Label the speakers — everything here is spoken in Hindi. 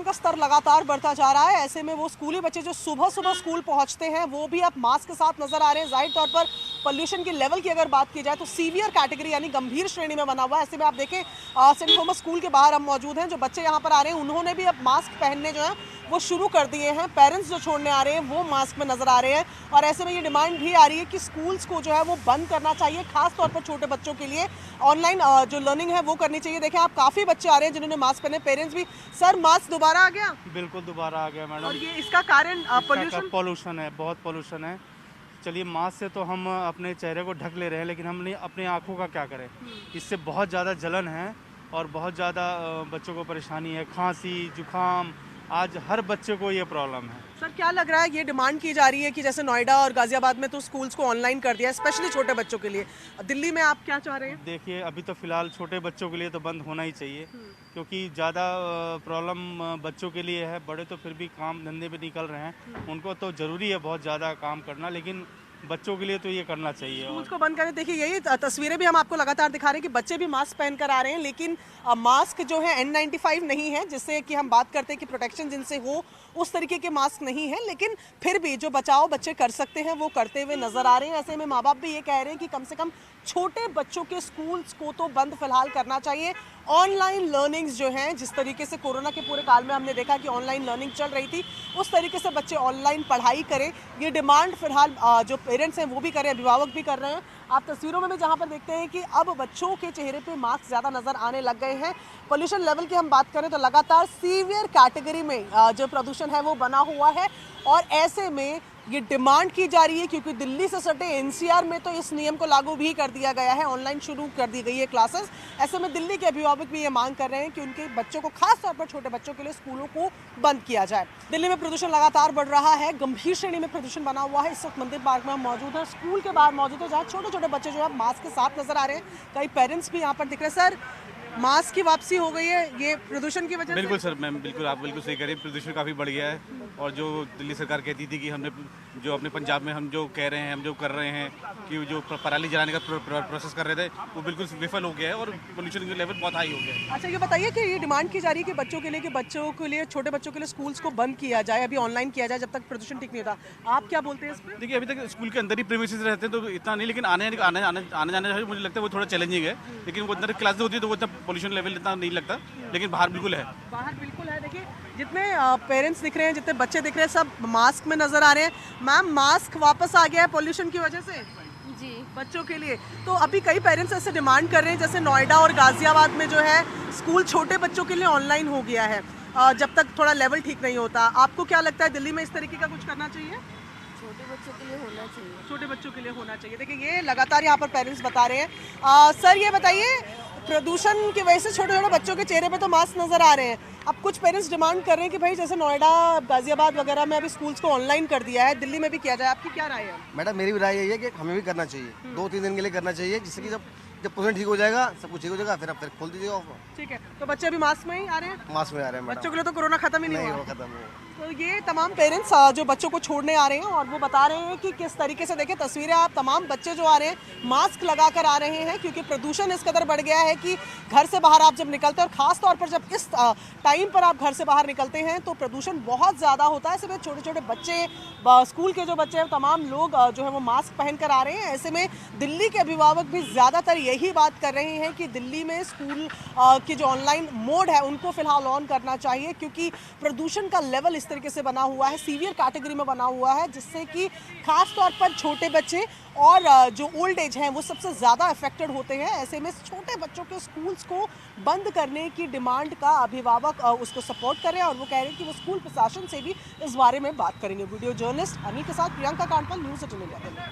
Speaker 1: का स्तर लगातार बढ़ता जा रहा है। ऐसे में वो स्कूली बच्चे जो सुबह सुबह स्कूल पहुंचते हैं वो भी अब मास्क के साथ नजर आ रहे हैं। जाहिर तौर पर पोल्यूशन की लेवल की अगर बात की जाए तो सीवियर कैटेगरी यानी गंभीर श्रेणी में बना हुआ है। ऐसे में आप देखें सेंट थॉमस स्कूल के बाहर हम मौजूद हैं। जो बच्चे यहाँ पर आ रहे हैं उन्होंने भी अब मास्क पहनने जो है वो शुरू कर दिए हैं। पेरेंट्स जो छोड़ने आ रहे हैं वो मास्क में नजर आ रहे हैं और ऐसे में ये डिमांड भी आ रही है कि स्कूल्स को जो है वो बंद करना चाहिए, खास तौर पर छोटे बच्चों के लिए ऑनलाइन जो लर्निंग है वो करनी चाहिए। देखें आप काफी बच्चे आ रहे हैं जिन्होंने मास्क पहने, पेरेंट्स भी। सर मास्क दोबारा आ गया?
Speaker 2: बिल्कुल दोबारा आ गया मैडम।
Speaker 1: और ये इसका कारण
Speaker 2: पोल्यूशन है, बहुत पोल्यूशन है। चलिए मास्क से तो हम अपने चेहरे को ढक ले रहे हैं, लेकिन हम अपनी आंखों का क्या करें। इससे बहुत ज़्यादा जलन है और बहुत ज़्यादा बच्चों को परेशानी है, खांसी जुकाम, आज हर बच्चे को ये प्रॉब्लम है।
Speaker 1: सर क्या लग रहा है, ये डिमांड की जा रही है कि जैसे नोएडा और गाजियाबाद में तो स्कूल्स को ऑनलाइन कर दिया है, स्पेशली छोटे बच्चों के लिए, दिल्ली में आप क्या चाह रहे हैं?
Speaker 2: देखिए अभी तो फिलहाल छोटे बच्चों के लिए तो बंद होना ही चाहिए, क्योंकि ज़्यादा प्रॉब्लम बच्चों के लिए है। बड़े तो फिर भी काम धंधे पे निकल रहे हैं, उनको तो ज़रूरी है बहुत ज़्यादा काम करना, लेकिन बच्चों के लिए तो ये करना चाहिए।
Speaker 1: स्कूल्स को बंद करें। देखिए यही तस्वीरें भी हम आपको लगातार दिखा रहे हैं कि बच्चे भी मास्क पहनकर आ रहे हैं, लेकिन मास्क जो है N95 नहीं है, जिससे कि हम बात करते हैं कि प्रोटेक्शन जिनसे हो उस तरीके के मास्क नहीं है, लेकिन फिर भी जो बचाव बच्चे कर सकते हैं वो करते हुए नजर आ रहे हैं। ऐसे में माँ बाप भी ये कह रहे हैं कि कम से कम छोटे बच्चों के स्कूल्स को तो बंद फिलहाल करना चाहिए। ऑनलाइन लर्निंग्स जो हैं, जिस तरीके से कोरोना के पूरे काल में हमने देखा कि ऑनलाइन लर्निंग चल रही थी, उस तरीके से बच्चे ऑनलाइन पढ़ाई करें, ये डिमांड फिलहाल जो पेरेंट्स हैं वो भी कर रहे हैं, अभिभावक भी कर रहे हैं। आप तस्वीरों में भी जहाँ पर देखते हैं कि अब बच्चों के चेहरे पे मास्क ज़्यादा नज़र आने लग गए हैं। पोल्यूशन लेवल की हम बात करें तो लगातार सीवियर कैटेगरी में जो प्रदूषण है वो बना हुआ है और ऐसे में ये डिमांड की जा रही है, क्योंकि दिल्ली से सटे एनसीआर में तो इस नियम को लागू भी कर दिया गया है, ऑनलाइन शुरू कर दी गई है क्लासेस। ऐसे में दिल्ली के अभिभावक भी ये मांग कर रहे हैं कि उनके बच्चों को, खास तौर पर छोटे बच्चों के लिए, स्कूलों को बंद किया जाए। दिल्ली में प्रदूषण लगातार बढ़ रहा है, गंभीर श्रेणी में प्रदूषण बना हुआ है। इस वक्त मंदिर पार्क में हम मौजूद हैं, स्कूल के बाहर मौजूद है, जहाँ छोटे छोटे बच्चे जो है मास्क के साथ नजर आ रहे हैं। कई पेरेंट्स भी यहाँ पर दिख रहे हैं। सर मास्क की वापसी हो गई है, ये प्रदूषण की वजह से?
Speaker 3: बिल्कुल सर, मैम बिल्कुल, आप बिल्कुल सही कह रहे हैं। प्रदूषण काफ़ी बढ़ गया है और जो दिल्ली सरकार कहती थी कि हमने जो अपने पंजाब में हम जो कह रहे हैं, हम जो कर रहे हैं कि जो पराली जलाने का प्रोसेस कर रहे थे, वो बिल्कुल विफल हो गया है और पोल्यूशन का लेवल बहुत हाई हो गया है।
Speaker 1: अच्छा ये बताइए कि ये डिमांड की जा रही है कि बच्चों के लिए, छोटे बच्चों के लिए स्कूल्स को बंद किया जाए, अभी ऑनलाइन किया जाए जब तक प्रदूषण ठीक नहीं होता। आप क्या बोलते हैं इस पर?
Speaker 3: देखिए अभी तक स्कूल के अंदर ही प्रीमिसेस रहते हैं तो इतना नहीं, लेकिन आने जाने मुझे लगता है वो थोड़ा चैलेंजिंग है, लेकिन वो अंदर क्लासेस होती है तो वो इतना पोल्यूशन लेवल इतना नहीं लगता, लेकिन बाहर बिल्कुल है।
Speaker 1: बाहर बिल्कुल है। देखिए जितने पेरेंट्स दिख रहे हैं, जितने बच्चे दिख रहे हैं, सब मास्क में नजर आ रहे हैं। मैम मास्क वापस आ गया है पोल्यूशन की वजह से
Speaker 4: जी
Speaker 1: बच्चों के लिए, तो अभी कई पेरेंट्स ऐसे डिमांड कर रहे हैं, जैसे नोएडा और गाजियाबाद में जो है स्कूल छोटे बच्चों के लिए ऑनलाइन हो गया है जब तक थोड़ा लेवल ठीक नहीं होता। आपको क्या लगता है, दिल्ली में इस तरीके का कुछ करना चाहिए?
Speaker 4: छोटे बच्चों के लिए होना चाहिए।
Speaker 1: छोटे बच्चों के लिए होना चाहिए। देखिए ये लगातार यहाँ पर पेरेंट्स बता रहे हैं। सर ये बताइए, प्रदूषण की वजह से छोटे छोटे बच्चों के चेहरे पे तो मास्क नजर आ रहे हैं, अब कुछ पेरेंट्स डिमांड कर रहे हैं कि भाई जैसे नोएडा गाजियाबाद वगैरह में अभी स्कूल्स को ऑनलाइन कर दिया है, दिल्ली में भी किया जाए। आपकी क्या राय है?
Speaker 5: मैडम मेरी भी राय यही है कि हमें भी करना चाहिए, 2-3 दिन के लिए करना चाहिए, जिससे कि जब पोल्यूशन ठीक हो जाएगा, सब कुछ ठीक हो जाएगा, फिर आप खोल दीजिएगा।
Speaker 1: ठीक है, तो बच्चे अभी मास्क में ही आ रहे हैं?
Speaker 5: मास्क में आ रहे हैं मैडम।
Speaker 1: बच्चों के लिए तो कोरोना खत्म ही नहीं
Speaker 5: नहीं
Speaker 1: हुआ।
Speaker 5: वो खत्म है।
Speaker 1: तो ये तमाम पेरेंट्स जो बच्चों को छोड़ने आ रहे हैं और वो बता रहे हैं कि किस तरीके से, देखें तस्वीरें आप, तमाम बच्चे जो आ रहे हैं मास्क लगा कर आ रहे हैं, क्योंकि प्रदूषण इस कदर बढ़ गया है कि घर से बाहर आप जब निकलते हैं, और ख़ास तौर पर जब इस टाइम पर आप घर से बाहर निकलते हैं तो प्रदूषण बहुत ज़्यादा होता है। ऐसे में छोटे छोटे बच्चे, स्कूल के जो बच्चे हैं, तमाम लोग जो है वो मास्क पहन कर आ रहे हैं। ऐसे में दिल्ली के अभिभावक भी ज़्यादातर यही बात कर रहे हैं कि दिल्ली में स्कूल की जो ऑनलाइन मोड है उनको फिलहाल ऑन करना चाहिए, क्योंकि प्रदूषण का लेवल इस तरीके से बना हुआ है, सीवियर कैटेगरी में बना हुआ है, जिससे कि खास तौर पर छोटे बच्चे और जो ओल्ड एज हैं वो सबसे ज़्यादा अफेक्टेड होते हैं। ऐसे में छोटे बच्चों के स्कूल्स को बंद करने की डिमांड का अभिभावक उसको सपोर्ट कर रहे हैं और वो कह रहे हैं कि वो स्कूल प्रशासन से भी इस बारे में बात करेंगे। वीडियो जर्नलिस्ट अनिल के साथ प्रियंका कांडपाल, न्यूज़ 18 इंडिया।